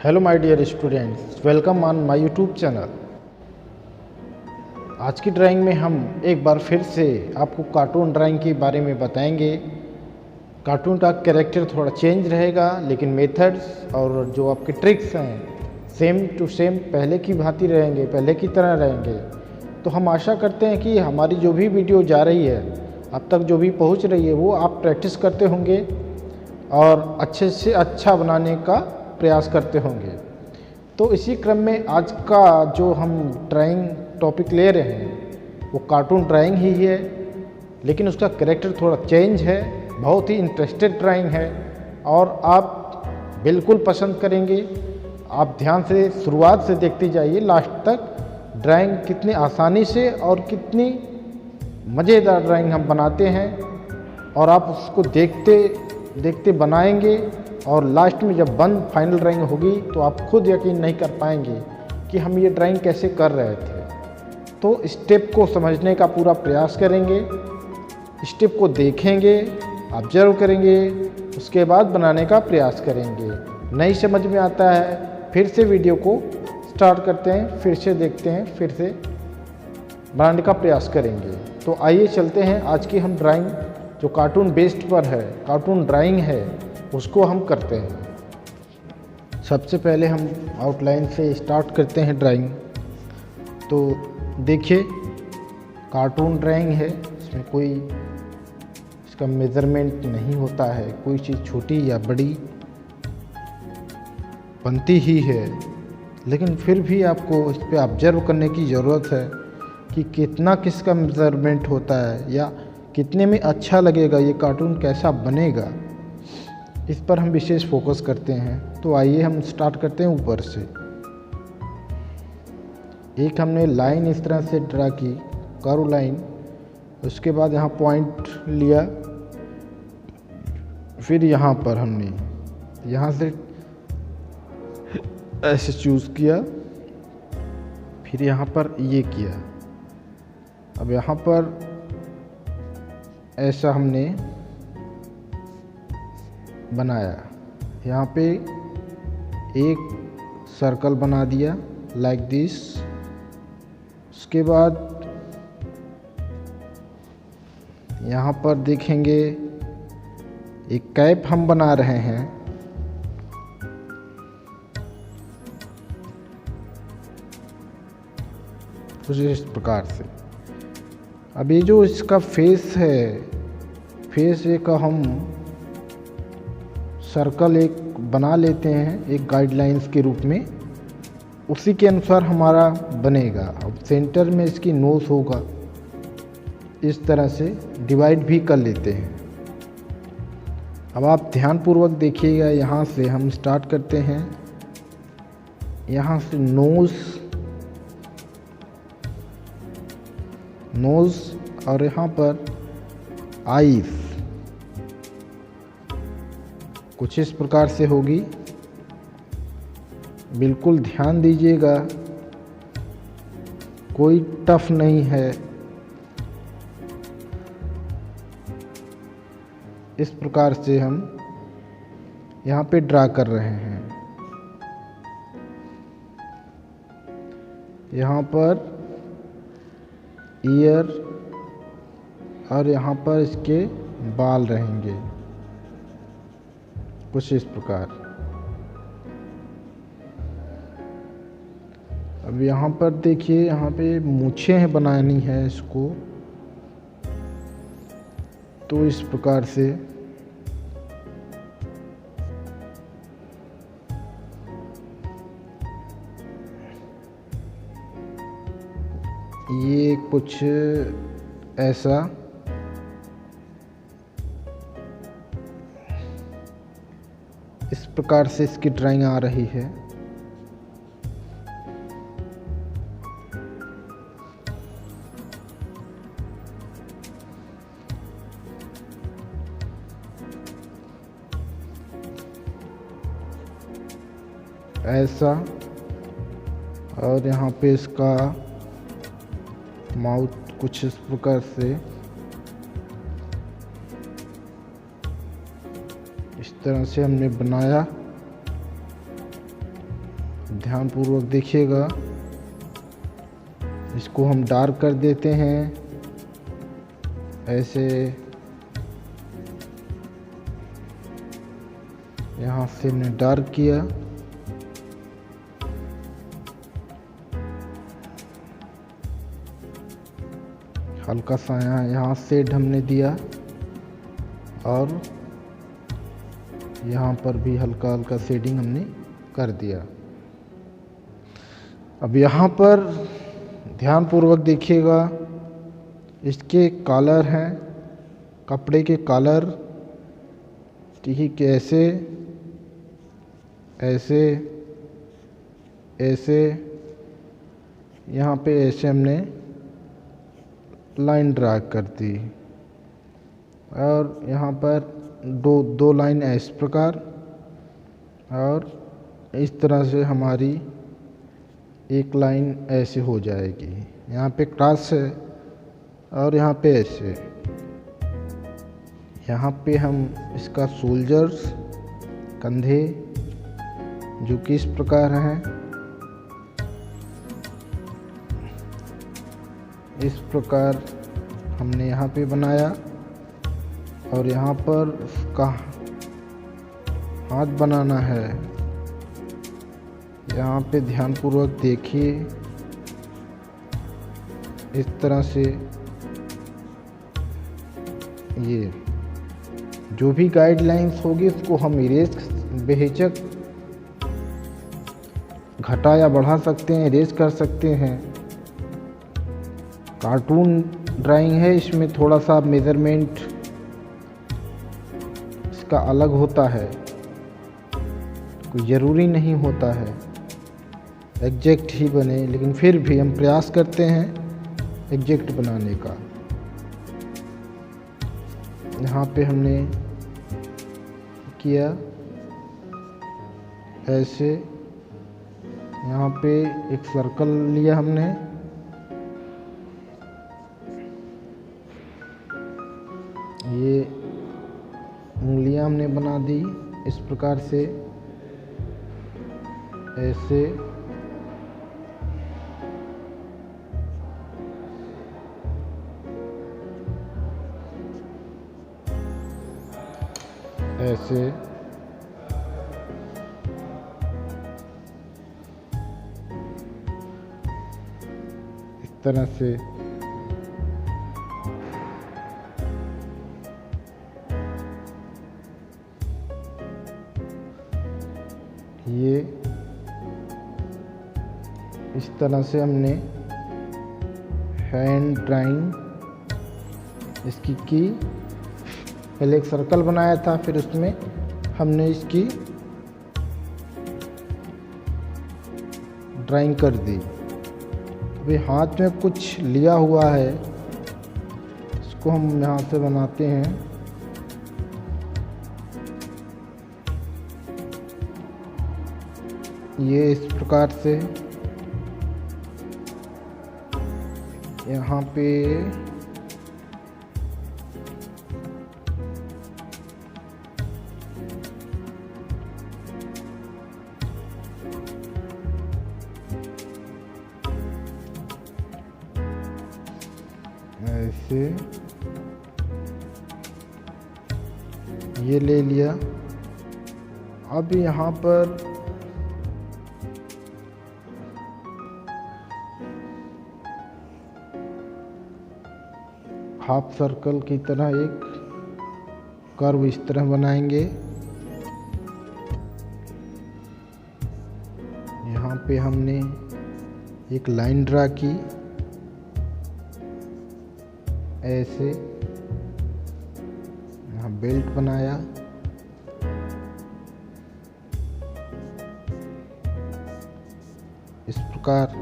Hello my dear students, welcome on my YouTube channel. आज की drawing में हम एक बार फिर से आपको कार्टून ड्राइंग के बारे में बताएंगे। कार्टून का कैरेक्टर थोड़ा चेंज रहेगा, लेकिन मेथड्स और जो आपके ट्रिक्स हैं सेम टू सेम पहले की भांति रहेंगे, पहले की तरह रहेंगे। तो हम आशा करते हैं कि हमारी जो भी वीडियो जा रही है, अब तक जो भी पहुंच रही है, वो आप प्रैक्टिस करते होंगे और अच्छे से अच्छा बनाने का प्रयास करते होंगे। तो इसी क्रम में आज का जो हम ड्राइंग टॉपिक ले रहे हैं वो कार्टून ड्राइंग ही है, लेकिन उसका कैरेक्टर थोड़ा चेंज है। बहुत ही इंटरेस्टेड ड्राइंग है और आप बिल्कुल पसंद करेंगे। आप ध्यान से शुरुआत से देखते जाइए लास्ट तक। ड्राइंग कितनी आसानी से और कितनी मज़ेदार ड्राइंग हम बनाते हैं, और आप उसको देखते देखते बनाएंगे और लास्ट में जब बंद फाइनल ड्राइंग होगी तो आप खुद यकीन नहीं कर पाएंगे कि हम ये ड्राइंग कैसे कर रहे थे। तो स्टेप को समझने का पूरा प्रयास करेंगे, स्टेप को देखेंगे, ऑब्जर्व करेंगे, उसके बाद बनाने का प्रयास करेंगे। नहीं समझ में आता है, फिर से वीडियो को स्टार्ट करते हैं, फिर से देखते हैं, फिर से बनाने का प्रयास करेंगे। तो आइए चलते हैं। आज की हम ड्राइंग जो कार्टून बेस्ड पर है, कार्टून ड्राइंग है, उसको हम करते हैं। सबसे पहले हम आउटलाइन से स्टार्ट करते हैं ड्राइंग। तो देखिए, कार्टून ड्राइंग है, इसमें कोई इसका मेज़रमेंट नहीं होता है, कोई चीज़ छोटी या बड़ी बनती ही है। लेकिन फिर भी आपको इस पर ऑब्जर्व करने की ज़रूरत है कि कितना किसका मेज़रमेंट होता है या कितने में अच्छा लगेगा, ये कार्टून कैसा बनेगा, इस पर हम विशेष फोकस करते हैं। तो आइए हम स्टार्ट करते हैं ऊपर से। एक हमने लाइन इस तरह से ड्रा की, कर्व लाइन। उसके बाद यहाँ पॉइंट लिया, फिर यहाँ पर हमने यहाँ से ऐसे चूज़ किया, फिर यहाँ पर ये किया। अब यहाँ पर ऐसा हमने बनाया, यहाँ पे एक सर्कल बना दिया लाइक दिस। उसके बाद यहाँ पर देखेंगे एक कैप हम बना रहे हैं। कुछ इस प्रकार से। अब ये जो इसका फेस है, फेस एक हम सर्कल एक बना लेते हैं एक गाइडलाइंस के रूप में, उसी के अनुसार हमारा बनेगा। अब सेंटर में इसकी नोज होगा, इस तरह से डिवाइड भी कर लेते हैं। अब आप ध्यानपूर्वक देखिएगा, यहाँ से हम स्टार्ट करते हैं, यहाँ से नोज और यहाँ पर आईज कुछ इस प्रकार से होगी। बिल्कुल ध्यान दीजिएगा, कोई टफ नहीं है। इस प्रकार से हम यहाँ पे ड्रा कर रहे हैं। यहाँ पर ईयर और यहाँ पर इसके बाल रहेंगे, कुछ इस प्रकार। अब यहाँ पर देखिए, यहाँ पे मूछें बनानी है इसको, तो इस प्रकार से ये कुछ ऐसा। इस प्रकार से इसकी ड्राइंग आ रही है। ऐसा, और यहाँ पे इसका माउथ कुछ इस प्रकार से। इस तरह से हमने बनाया। ध्यानपूर्वक देखिएगा। इसको हम डार्क कर देते हैं ऐसे। यहाँ से हमने डार्क किया, हल्का सा यहाँ शेड हमने दिया और यहाँ पर भी हल्का हल्का शेडिंग हमने कर दिया। अब यहाँ पर ध्यानपूर्वक देखिएगा, इसके कलर हैं, कपड़े के कलर, ठीक है, ऐसे ऐसे ऐसे, यहाँ पे ऐसे हमने लाइन ड्रा कर दी और यहाँ पर दो लाइन इस प्रकार, और इस तरह से हमारी एक लाइन ऐसे हो जाएगी। यहाँ पे क्रॉस है और यहाँ पे ऐसे। यहाँ पे हम इसका शोल्डर्स, कंधे, जो कि इस प्रकार हैं, इस प्रकार हमने यहाँ पे बनाया। और यहाँ पर उसका हाथ बनाना है। यहाँ पे ध्यानपूर्वक देखिए, इस तरह से ये जो भी गाइडलाइंस होगी उसको हम इरेज बेहिचक घटा या बढ़ा सकते हैं, इरेज कर सकते हैं। कार्टून ड्राइंग है, इसमें थोड़ा सा मेजरमेंट इसका अलग होता है, कोई ज़रूरी नहीं होता है एग्जैक्ट ही बने, लेकिन फिर भी हम प्रयास करते हैं एग्जैक्ट बनाने का। यहाँ पे हमने किया ऐसे, यहाँ पे एक सर्कल लिया हमने, ये उंगलियां हमने बना दी इस प्रकार से, ऐसे ऐसे, इस तरह से ये इस तरह से हमने हैंड ड्राइंग इसकी की। पहले एक सर्कल बनाया था, फिर उसमें हमने इसकी ड्राइंग कर दी। अभी हाथ में कुछ लिया हुआ है, इसको हम यहाँ से बनाते हैं। ये इस प्रकार से यहाँ पे ऐसे ये ले लिया। अब यहाँ पर हाफ सर्कल की तरह एक कर्व इस तरह बनाएंगे। यहाँ पे हमने एक लाइन ड्रा की ऐसे, यहाँ बेल्ट बनाया, इस प्रकार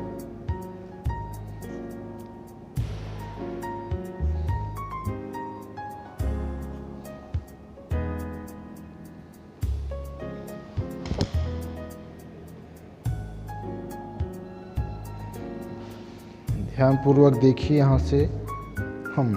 ध्यानपूर्वक देखिए। यहाँ से हम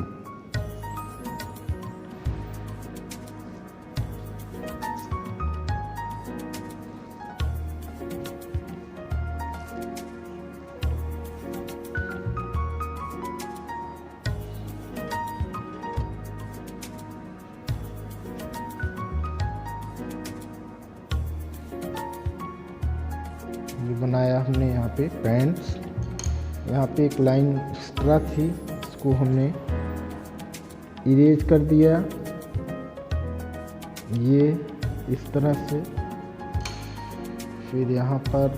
बनाया हमने यहाँ पे पैंट्स। यहाँ पे एक लाइन एक्स्ट्रा थी, इसको हमने इरेज कर दिया ये इस तरह से। फिर यहाँ पर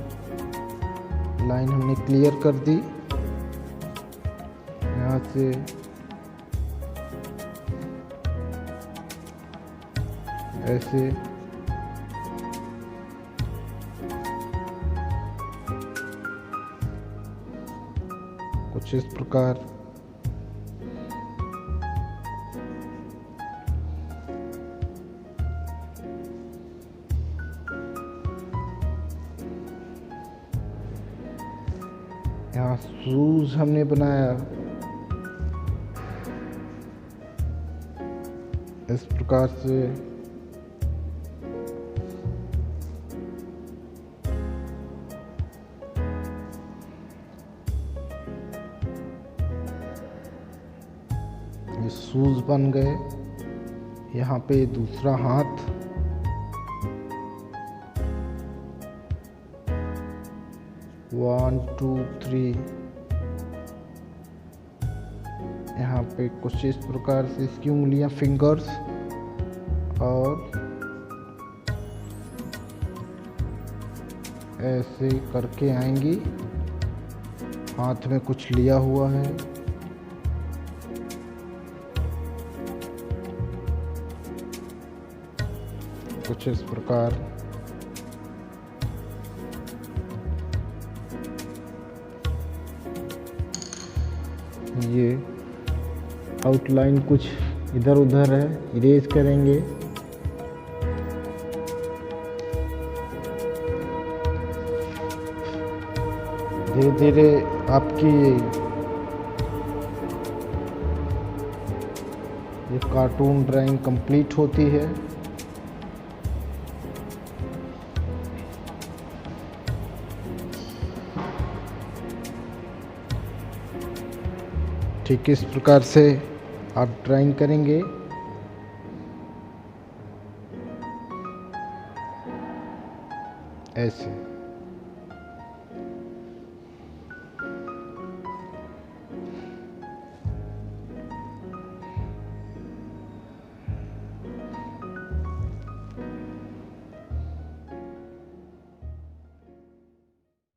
लाइन हमने क्लियर कर दी यहाँ से। ऐसे कुछ इस प्रकार। यहाँ शूज हमने बनाया इस प्रकार से। ये शूज बन गए। यहाँ पे दूसरा हाथ, वन टू थ्री। यहाँ पे कुछ इस प्रकार से इसकी उंगलियां, फिंगर्स, और ऐसे करके आएंगी। हाथ में कुछ लिया हुआ है, कुछ इस प्रकार। ये आउटलाइन कुछ इधर उधर है, इरेज करेंगे। धीरे धीरे आपकी ये कार्टून ड्राइंग कंप्लीट होती है। ठीक इस प्रकार से आप ड्राइंग करेंगे। ऐसे